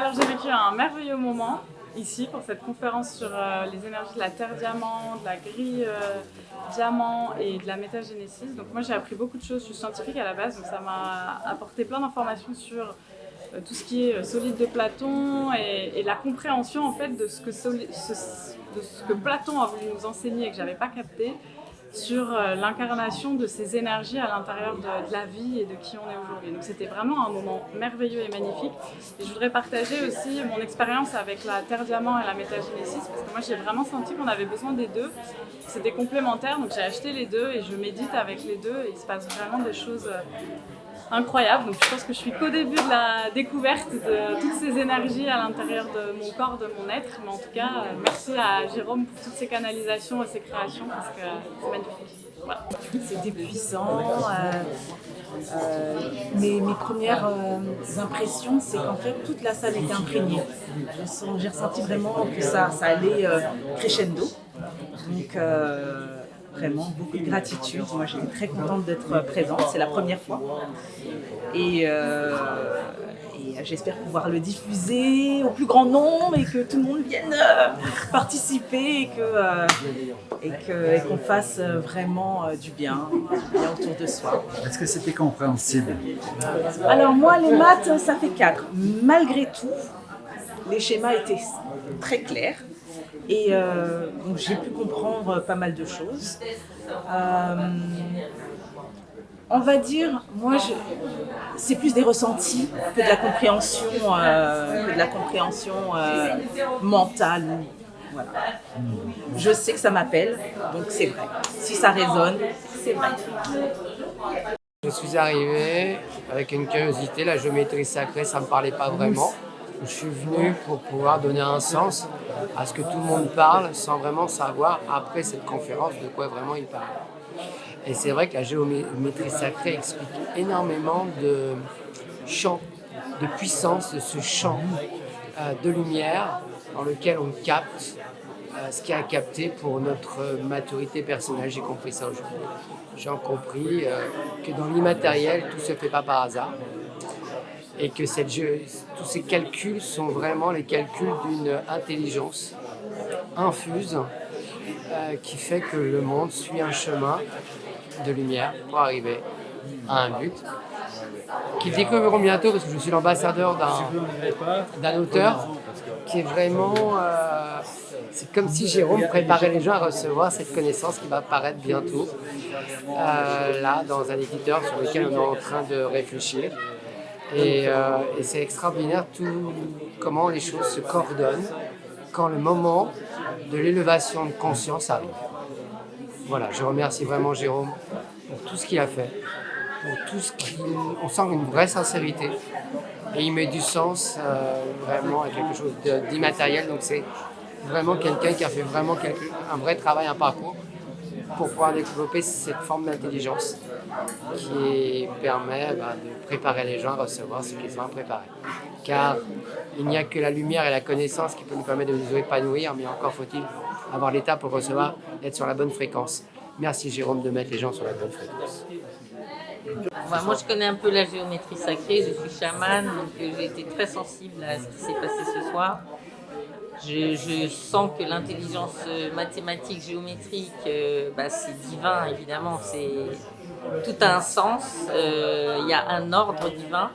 Alors j'ai vécu un merveilleux moment ici pour cette conférence sur les énergies de la Terre Diamant, de la grille Diamant et de la métagénésis. Donc moi j'ai appris beaucoup de choses, je suis scientifique à la base, donc ça m'a apporté plein d'informations sur tout ce qui est solide de Platon et la compréhension en fait de ce que Platon a voulu nous enseigner et que j'avais pas capté sur l'incarnation de ces énergies à l'intérieur de la vie et de qui on est aujourd'hui. Donc c'était vraiment un moment merveilleux et magnifique. Et je voudrais partager aussi mon expérience avec la Terre Diamant et la métagénésis, parce que moi j'ai vraiment senti qu'on avait besoin des deux. C'était complémentaire, donc j'ai acheté les deux et je médite avec les deux et il se passe vraiment des choses incroyables. Donc je pense que je suis qu'au début de la découverte de toutes ces énergies à l'intérieur de mon corps, de mon être. Mais en tout cas, merci à Jérôme pour toutes ces canalisations et ces créations parce que c'est magnifique. Voilà. C'était puissant. Mes premières impressions, c'est qu'en fait, toute la salle était imprégnée. J'ai ressenti vraiment que ça allait crescendo. Donc, vraiment, beaucoup de gratitude. Moi, j'étais très contente d'être présente. C'est la première fois. Et j'espère pouvoir le diffuser au plus grand nombre et que tout le monde vienne participer et qu'on fasse vraiment du bien autour de soi. Est-ce que c'était compréhensible? Alors moi, les maths, ça fait 4. Malgré tout, les schémas étaient très clairs et donc j'ai pu comprendre pas mal de choses. On va dire, moi, c'est plus des ressentis que de la compréhension, mentale. Voilà. Je sais que ça m'appelle, donc c'est vrai. Si ça résonne, c'est vrai. Je suis arrivé avec une curiosité, la géométrie sacrée, ça ne me parlait pas vraiment. Je suis venu pour pouvoir donner un sens à ce que tout le monde parle sans vraiment savoir, après cette conférence, de quoi vraiment il parle. Et c'est vrai que la géométrie sacrée explique énormément de champ, de puissance de ce champ de lumière dans lequel on capte ce qui a capté pour notre maturité personnelle. J'ai compris ça aujourd'hui. J'ai compris que dans l'immatériel, tout ne se fait pas par hasard. Et que tous ces calculs sont vraiment les calculs d'une intelligence infuse qui fait que le monde suit un chemin de lumière pour arriver à un but qu'ils découvriront bientôt, parce que je suis l'ambassadeur d'un auteur qui est vraiment... c'est comme si Jérôme préparait les gens à recevoir cette connaissance qui va apparaître bientôt, là, dans un éditeur sur lequel on est en train de réfléchir. Et c'est extraordinaire comment les choses se coordonnent quand le moment de l'élévation de conscience arrive. Voilà, je remercie vraiment Jérôme pour tout ce qu'il a fait, pour tout ce on sent une vraie sincérité et il met du sens vraiment à quelque chose d'immatériel. Donc c'est vraiment quelqu'un qui a fait vraiment un vrai travail, un parcours pour pouvoir développer cette forme d'intelligence qui permet de préparer les gens à recevoir ce qu'ils ont à préparer. Car il n'y a que la lumière et la connaissance qui peut nous permettre de nous épanouir, mais encore faut-il avoir l'état pour recevoir, être sur la bonne fréquence. Merci Jérôme de mettre les gens sur la bonne fréquence. Moi je connais un peu la géométrie sacrée, je suis chamane, donc j'ai été très sensible à ce qui s'est passé ce soir. Je sens que l'intelligence mathématique, géométrique, c'est divin évidemment, tout a un sens, il y a un ordre divin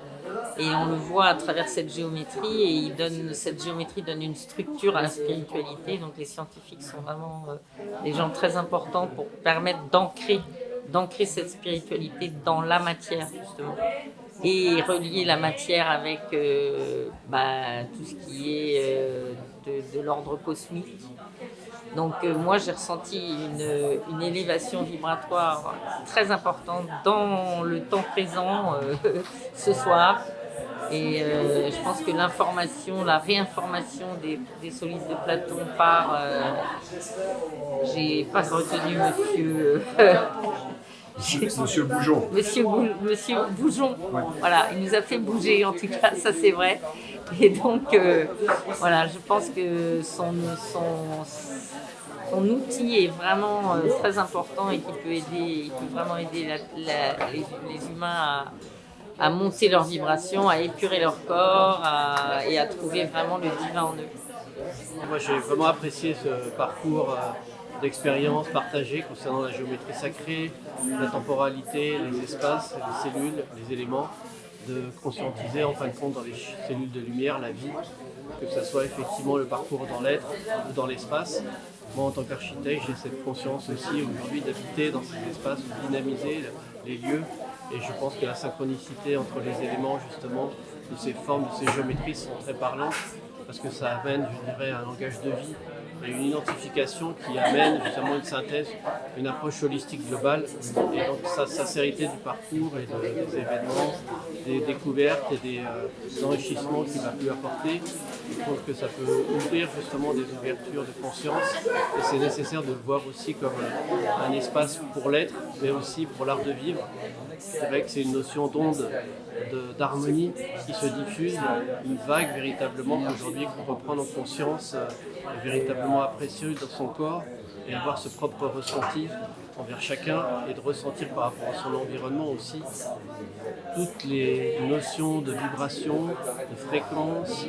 et on le voit à travers cette géométrie et cette géométrie donne une structure à la spiritualité. Donc les scientifiques sont vraiment des gens très importants pour permettre d'ancrer cette spiritualité dans la matière justement et relier la matière avec tout ce qui est de l'ordre cosmique. Donc moi j'ai ressenti une élévation vibratoire très importante dans le temps présent ce soir. Et je pense que la réinformation des solides de Platon par... j'ai pas retenu Monsieur Bougeon. Monsieur Bougeon, ouais. Voilà, il nous a fait bouger en tout cas, ça c'est vrai. Et donc, voilà, je pense que son outil est vraiment très important et il peut vraiment aider les humains à monter leur vibration, à épurer leur corps et et à trouver vraiment le divin en eux. Moi, j'ai vraiment apprécié ce parcours d'expérience partagée concernant la géométrie sacrée, la temporalité, les espaces, les cellules, les éléments, de conscientiser en fin de compte dans les cellules de lumière la vie, que ce soit effectivement le parcours dans l'être ou dans l'espace. Moi, en tant qu'architecte, j'ai cette conscience aussi aujourd'hui d'habiter dans ces espaces, de dynamiser les lieux. Et je pense que la synchronicité entre les éléments, justement, de ces formes, de ces géométries sont très parlantes, parce que ça amène, je dirais, un langage de vie et une identification qui amène justement une synthèse, une approche holistique globale. Et donc sa sincérité du parcours et des événements, des découvertes et des enrichissements qu'il a pu apporter, je trouve que ça peut ouvrir justement des ouvertures de conscience. Et c'est nécessaire de le voir aussi comme un espace pour l'être, mais aussi pour l'art de vivre. C'est vrai que c'est une notion d'onde, d'harmonie qui se diffuse, une vague véritablement qu'aujourd'hui qu'on peut prendre en conscience, est véritablement apprécieuse dans son corps et avoir ce propre ressenti envers chacun et de ressentir par rapport à son environnement aussi toutes les notions de vibration, de fréquence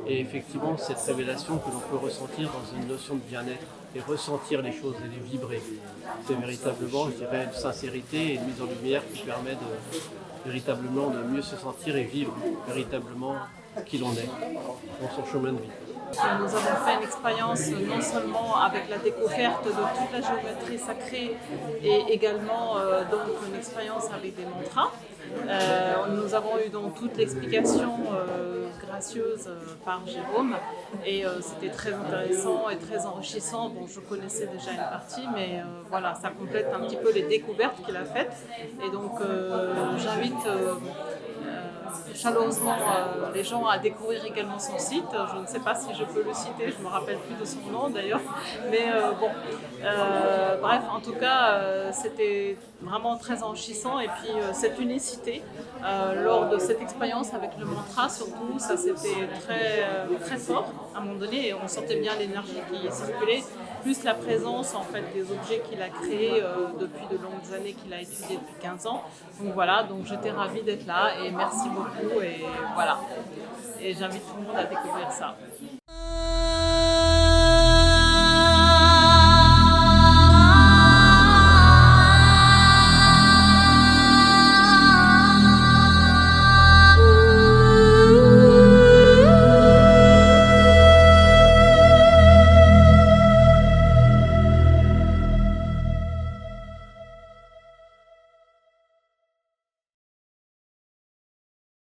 et effectivement cette révélation que l'on peut ressentir dans une notion de bien-être et ressentir les choses et les vibrer. C'est véritablement, je dirais, une sincérité et une mise en lumière qui permet véritablement de mieux se sentir et vivre véritablement qui l'on est dans son chemin de vie. Nous avons fait une expérience non seulement avec la découverte de toute la géométrie sacrée et également donc une expérience avec des mantras. Nous avons eu donc toute l'explication gracieuse par Jérôme et c'était très intéressant et très enrichissant. Bon, je connaissais déjà une partie, mais voilà, ça complète un petit peu les découvertes qu'il a faites. Et donc j'invite chaleureusement les gens à découvrir également son site. Je ne sais pas si je peux le citer, je ne me rappelle plus de son nom d'ailleurs. Mais bon, bref, en tout cas, c'était vraiment très enrichissant. Et puis cette unicité, lors de cette expérience avec le mantra, surtout, ça c'était très fort à un moment donné. Et on sentait bien l'énergie qui circulait, plus la présence en fait des objets qu'il a créés depuis de longues années, qu'il a étudiés depuis 15 ans. Donc voilà, donc j'étais ravie d'être là et merci beaucoup et voilà. Et j'invite tout le monde à découvrir ça.